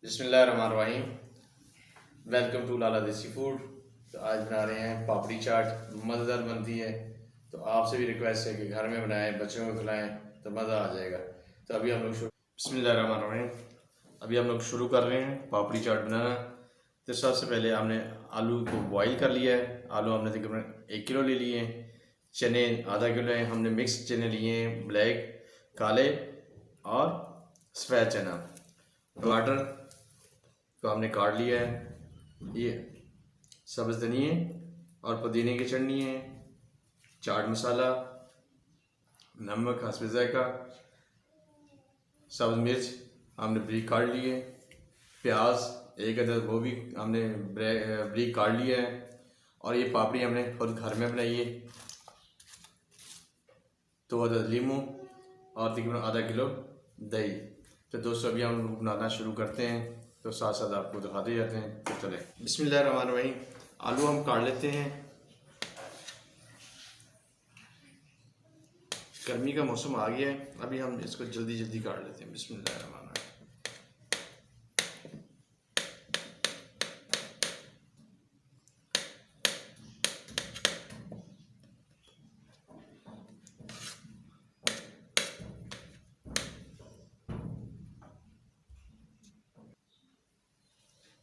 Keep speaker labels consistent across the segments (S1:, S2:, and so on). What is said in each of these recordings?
S1: बिस्मिल्लाहिर्रहमानिर्रहीम। Welcome to लाला देसी food. तो आज बना रहे हैं पापड़ी चाट, मज़ेदार बनती है। तो आपसे भी रिक्वेस्ट है कि घर में बनाएं, बच्चों को खिलाएं तो मज़ा आ जाएगा। तो अभी हम लोग बिस्मिल्लाहिर्रहमानिर्रहीम, अभी हम लोग शुरू कर रहे हैं पापड़ी चाट बनाना। तो सबसे पहले हमने आलू को बॉईल कर लिया है। आलू हमने तकरीबन 1 किलो ले लिए हैं। चने आधा किलो हैं। हमने मिक्स चने लिए हैं, ब्लैक, काले और सफ़ेद चना। टमाटर को हमने काट लिया है। ये सब्ज़ धनिए और पुदीने की चटनी है। चाट मसाला, नमक हस्ब ज़ायक़ा, सब्ज़ मिर्च हमने ब्रीक काट लिए। प्याज एक अदद वो भी हमने ब्रीक काट लिया है। और ये पापड़ी हमने खुद घर में बनाई है। 2 अदद लीमू और तकरीबन आधा किलो दही। तो दोस्तों अभी हम बनाना शुरू करते हैं, तो साथ साथ आपको दिखाते जाते हैं। तो चलें बिस्मिल्लाहिर्रहमानिर्रहीम। आलू हम काट लेते हैं। गर्मी का मौसम आ गया है, अभी हम इसको जल्दी जल्दी काट लेते हैं। बिस्मिल्लाहिर्रहमानिर्रहीम।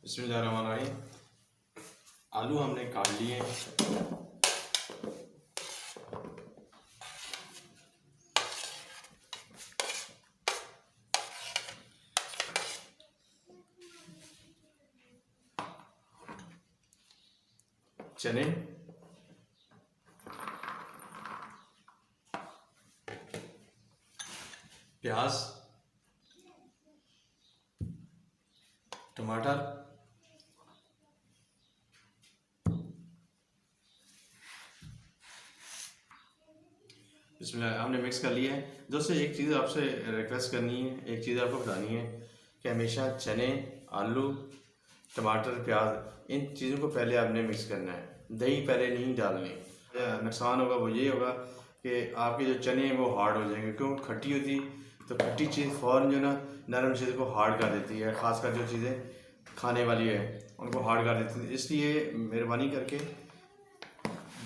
S1: बिस्मिल्लाहिर्रहमानिर्रहीम। आलू हमने काट लिए। चने, प्याज, टमाटर, बिस्मिल्लाह हमने मिक्स कर लिया है। दोस्तों एक चीज़ आपसे रिक्वेस्ट करनी है, एक चीज़ आपको बतानी है कि हमेशा चने, आलू, टमाटर, प्याज, इन चीज़ों को पहले आपने मिक्स करना है। दही पहले नहीं डालनी। नुकसान होगा वो ये होगा कि आपके जो चने हैं वो हार्ड हो जाएंगे, क्यों खट्टी होती तो खट्टी चीज़ फ़ौरन जो ना नरम चीज़ को हार्ड कर देती है। ख़ासकर जो चीज़ें खाने वाली है उनको हार्ड कर देती है। इसलिए मेहरबानी करके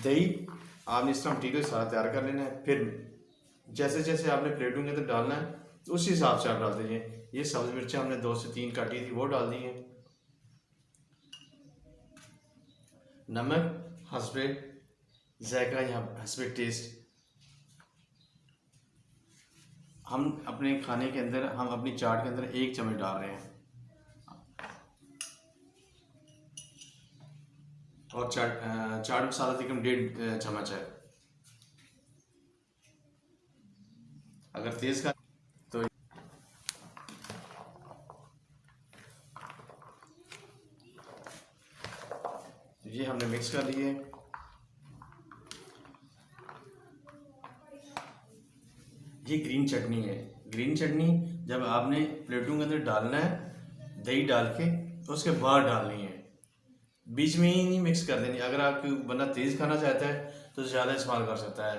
S1: दही आपने इसका मटीरियल सारा तैयार कर लेना है। फिर जैसे जैसे आपने प्लेटों के अंदर डालना है उसी हिसाब से आप डाल दीजिए। ये सब्ज़ मिर्चें हमने 2 से 3 काटी थी, वो डाल दी हैं। नमक हस्बे ज़ायक़ा या हस्बे टेस्ट। हम अपने खाने के अंदर, हम अपनी चाट के अंदर 1 चम्मच डाल रहे हैं। और चाट मसाला तकरीबन 1.5 चम्मच है। अगर तेज़ का तो ये हमने मिक्स कर लिए। ये ग्रीन चटनी है। ग्रीन चटनी जब आपने प्लेटों के अंदर डालना है, दही डाल के उसके बाद डालनी है, बीच में ही नहीं मिक्स कर देनी। अगर आपकी बंदा तेज़ खाना चाहता है तो ज़्यादा इस्तेमाल कर सकता है।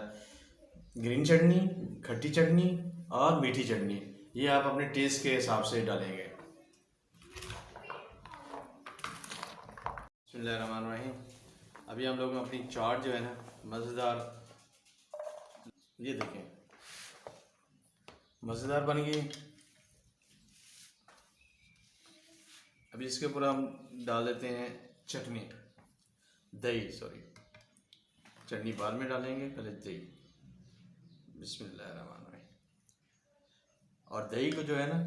S1: ग्रीन चटनी, खट्टी चटनी और मीठी चटनी, ये आप अपने टेस्ट के हिसाब से डालेंगे। बिस्मिल्लाहिर्रहमानिर्रहीम। अभी हम लोग अपनी चाट जो है ना मज़ेदार, ये देखें मज़ेदार बन गई। अभी इसके ऊपर हम डाल देते हैं चटनी, दही, सॉरी, चटनी बाद में डालेंगे, पहले दही। बिस्मिल्लाहिर्रहमानिर्रहीम। और दही को जो है ना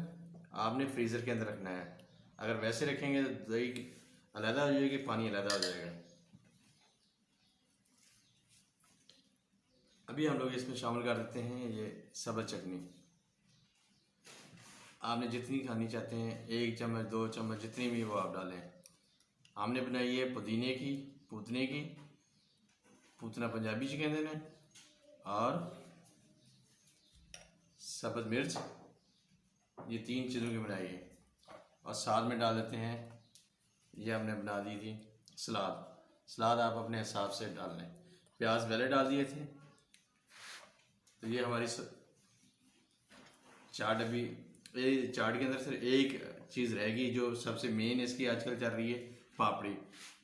S1: आपने फ्रीज़र के अंदर रखना है। अगर वैसे रखेंगे तो दही अलहदा हो जाएगी, पानी अलहदा हो जाएगा। अभी हम लोग इसमें शामिल कर देते हैं ये सब्ज़ चटनी। आपने जितनी खानी चाहते हैं, 1 चम्मच 2 चम्मच जितनी भी वो आप डालें। हमने बनाई है पुदीने की, पुदने की, पुदना पंजाबी च कहते हैं, और सब्ज़ मिर्च, ये 3 चीज़ों की बनाई है। और साथ में डाल देते हैं, ये हमने बना दी थी सलाद। सलाद आप अपने हिसाब से डाल लें। प्याज पहले डाल दिए थे। तो ये हमारी चाट अभी ये चाट के अंदर सिर्फ एक चीज़ रहेगी जो सबसे मेन इसकी आजकल चल रही है, पापड़ी।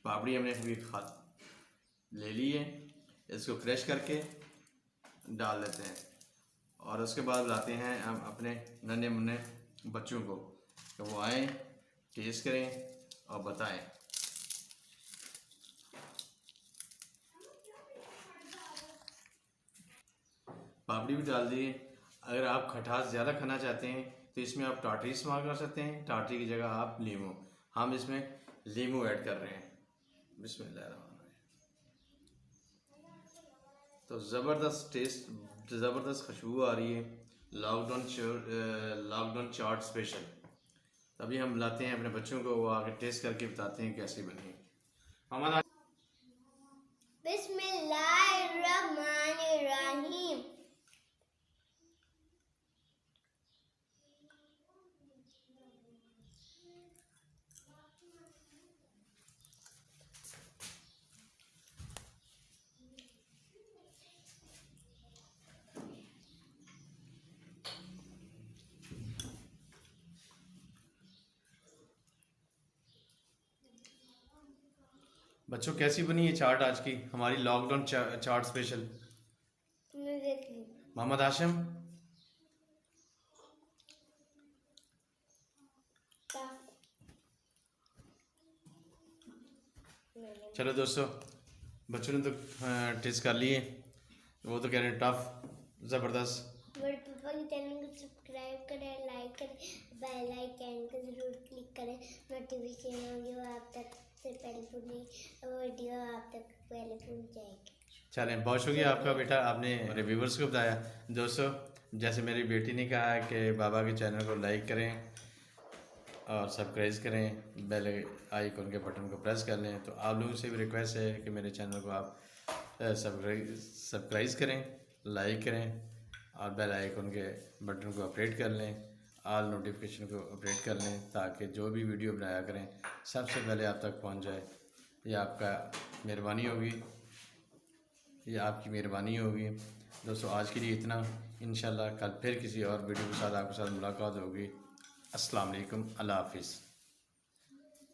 S1: पापड़ी हमने अभी ले ली है, इसको क्रश करके डाल देते हैं और उसके बाद लाते हैं हम अपने नन्हे मुन्ने बच्चों को तो वो आएँ, टेस्ट करें और बताएं। पापड़ी भी डाल दिए। अगर आप खटास ज़्यादा खाना चाहते हैं तो इसमें आप टाटरी इस्तेमाल कर सकते हैं, टाटरी की जगह आप नींबू, हम इसमें नींबू ऐड कर रहे हैं। बिस्मिल्लाहिर्रहमानिर्रहीम। तो ज़बरदस्त टेस्ट, ज़बरदस्त खुशबू आ रही है। लॉकडाउन चाट स्पेशल। अभी हम लाते हैं अपने बच्चों को, वो आके टेस्ट करके बताते हैं कैसी बनी है। हमारा
S2: बिस्मिल्लाहिर्रहमानिर्रहीम।
S1: बच्चों कैसी बनी है चाट आज की हमारी लॉकडाउन चाट स्पेशल? मोहम्मद हाशिम, चलो दोस्तों, बच्चों ने तो टेस्ट कर लिए, वो तो कह रहे हैं टफ, ज़बरदस्त।
S2: मेरे पापा के चैनल को सब्सक्राइब करें, लाइक करें, बेल आइकन को जरूर क्लिक करें, नोटिफिकेशन होगी वो आप तक से पहले वीडियो आप तक पहले पहुंच जाएगी।
S1: चलें, बहुत शुक्रिया आपका बेटा, आपने मेरे व्यूवर्स को बताया। दोस्तों, जैसे मेरी बेटी ने कहा कि बाबा के चैनल को लाइक करें और सब्सक्राइब करें, बेल आइकन के बटन को प्रेस कर लें, तो आप लोगों से भी रिक्वेस्ट है कि मेरे चैनल को आप सब्सक्राइब करें, लाइक करें और बेल आइकन के बटन को ऑपरेट कर लें, ऑल नोटिफिकेशन को ऑपरेट कर लें, ताकि जो भी वीडियो बनाया करें सबसे पहले आप तक पहुंच जाए। ये आपका मेहरबानी होगी, ये आपकी मेहरबानी होगी। दोस्तों, आज के लिए इतना। इंशाल्लाह कल फिर किसी और वीडियो के साथ आपके साथ मुलाकात होगी। अस्सलाम वालेकुम, अल्लाह हाफिज़।